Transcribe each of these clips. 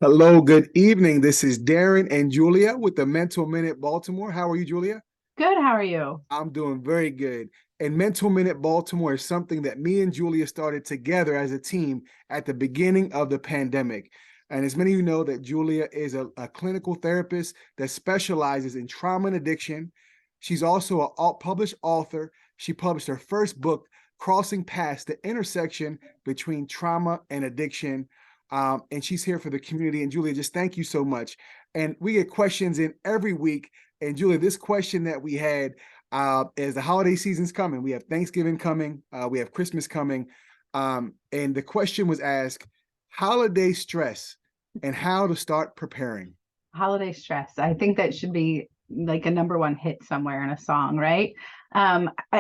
Hello, good evening. This is Darren and Julia with the Mental Minute Baltimore. How are you, Julia? Good, how are you? I'm doing very good. And Mental Minute Baltimore is something that me and Julia started together as a team at the beginning of the pandemic. And as many of you know, that Julia is a clinical therapist that specializes in trauma and addiction. She's also a published author. She published her first book, Crossing Past the Intersection Between Trauma and Addiction. And she's here for the community. And Julia, just thank you so much. And we get questions in every week. And Julia, this question that we had as the holiday season's coming, we have Thanksgiving coming, we have Christmas coming, and the question was asked: holiday stress and how to start preparing. Holiday stress. I think that should be like a number one hit somewhere in a song, right?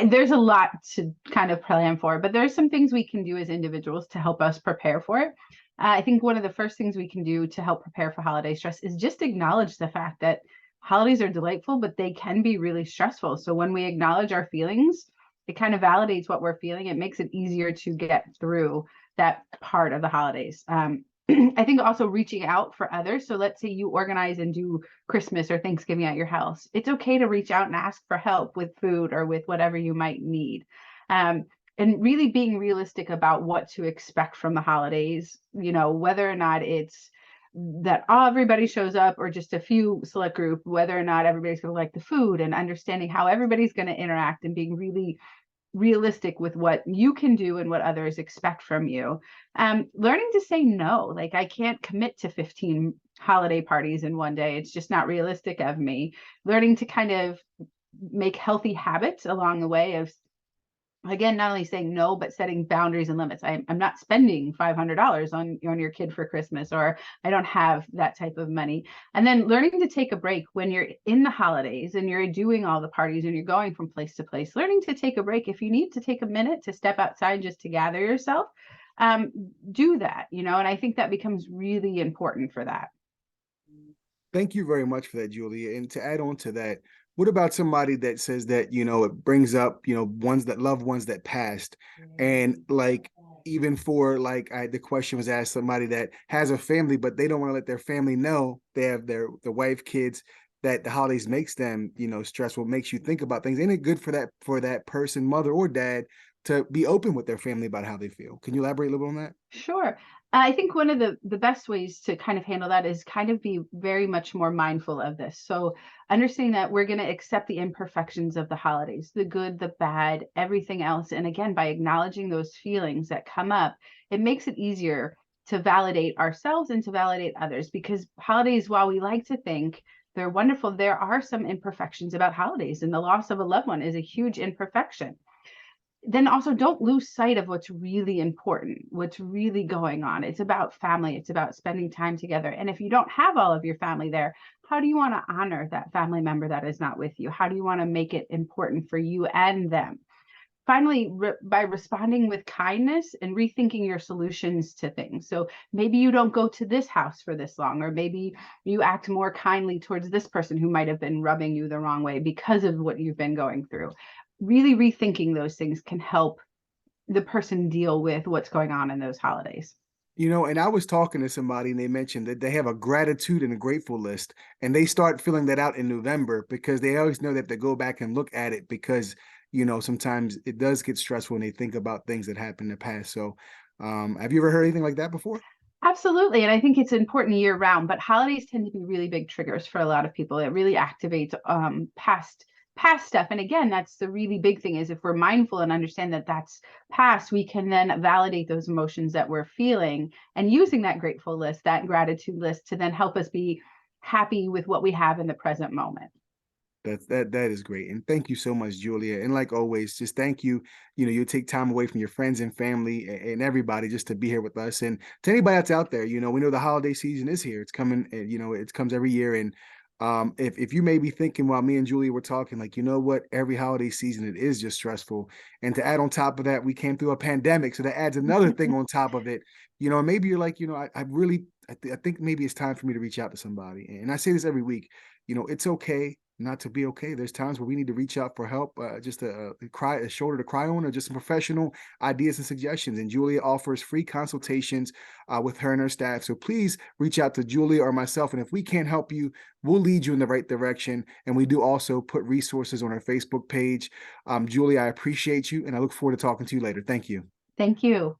There's a lot to kind of plan for, but there's some things we can do as individuals to help us prepare for it. I think one of the first things we can do to help prepare for holiday stress is just acknowledge the fact that holidays are delightful, but they can be really stressful. So when we acknowledge our feelings, it kind of validates what we're feeling. It makes it easier to get through that part of the holidays. I think also reaching out for others. So let's say you organize and do Christmas or Thanksgiving at your house. It's okay to reach out and ask for help with food or with whatever you might need. And really being realistic about what to expect from the holidays, whether or not it's that everybody shows up or just a few select group, whether or not everybody's going to like the food, and understanding how everybody's going to interact and being really realistic with what you can do and what others expect from you. Learning to say no. Like, I can't commit to 15 holiday parties in one day. It's just not realistic of me. Learning to kind of make healthy habits along the way of, again, not only saying no, but setting boundaries and limits. I'm not spending $500 on your kid for Christmas, or I don't have that type of money. And then learning to take a break when you're in the holidays and you're doing all the parties and you're going from place to place. Learning to take a break. If you need to take a minute to step outside just to gather yourself, do that, and I think that becomes really important for that. Thank you very much for that, Julia. And to add on to that, what about somebody that says that, it brings up, loved ones that passed, and like, even for like the question was asked, somebody that has a family, but they don't want to let their family know they have the wife, kids, that the holidays makes them, stressful, makes you think about things. Ain't it good for that person, mother or dad, to be open with their family about how they feel? Can you elaborate a little bit on that? Sure. I think one of the best ways to kind of handle that is kind of be very much more mindful of this. So understanding that we're going to accept the imperfections of the holidays, the good, the bad, everything else. And again, by acknowledging those feelings that come up, it makes it easier to validate ourselves and to validate others, because holidays, while we like to think they're wonderful, there are some imperfections about holidays, and the loss of a loved one is a huge imperfection. Then also don't lose sight of what's really important, what's really going on. It's about family. It's about spending time together. And if you don't have all of your family there, how do you want to honor that family member that is not with you? How do you want to make it important for you and them? Finally, by responding with kindness and rethinking your solutions to things. So maybe you don't go to this house for this long, or maybe you act more kindly towards this person who might have been rubbing you the wrong way because of what you've been going through. Really rethinking those things can help the person deal with what's going on in those holidays. And I was talking to somebody and they mentioned that they have a gratitude and a grateful list, and they start filling that out in November because they always know that they go back and look at it because, sometimes it does get stressful when they think about things that happened in the past. So, have you ever heard anything like that before? Absolutely. And I think it's important year round, but holidays tend to be really big triggers for a lot of people. It really activates past stuff. And again, that's the really big thing, is if we're mindful and understand that that's past, we can then validate those emotions that we're feeling, and using that grateful list, that gratitude list, to then help us be happy with what we have in the present moment. That is great. And thank you so much, Julia. And like always, just thank you. You take time away from your friends and family and everybody just to be here with us. And to anybody that's out there, we know the holiday season is here. It's coming, it comes every year. And if you may be thinking while me and Julia were talking, like, what, every holiday season, it is just stressful. And to add on top of that, we came through a pandemic. So that adds another thing on top of it. And maybe you're like, I think maybe it's time for me to reach out to somebody. And I say this every week, it's okay not to be okay. There's times where we need to reach out for help, just a shoulder to cry on, or just some professional ideas and suggestions. And Julia offers free consultations with her and her staff. So please reach out to Julia or myself. And if we can't help you, we'll lead you in the right direction. And we do also put resources on our Facebook page. Julia, I appreciate you, and I look forward to talking to you later. Thank you. Thank you.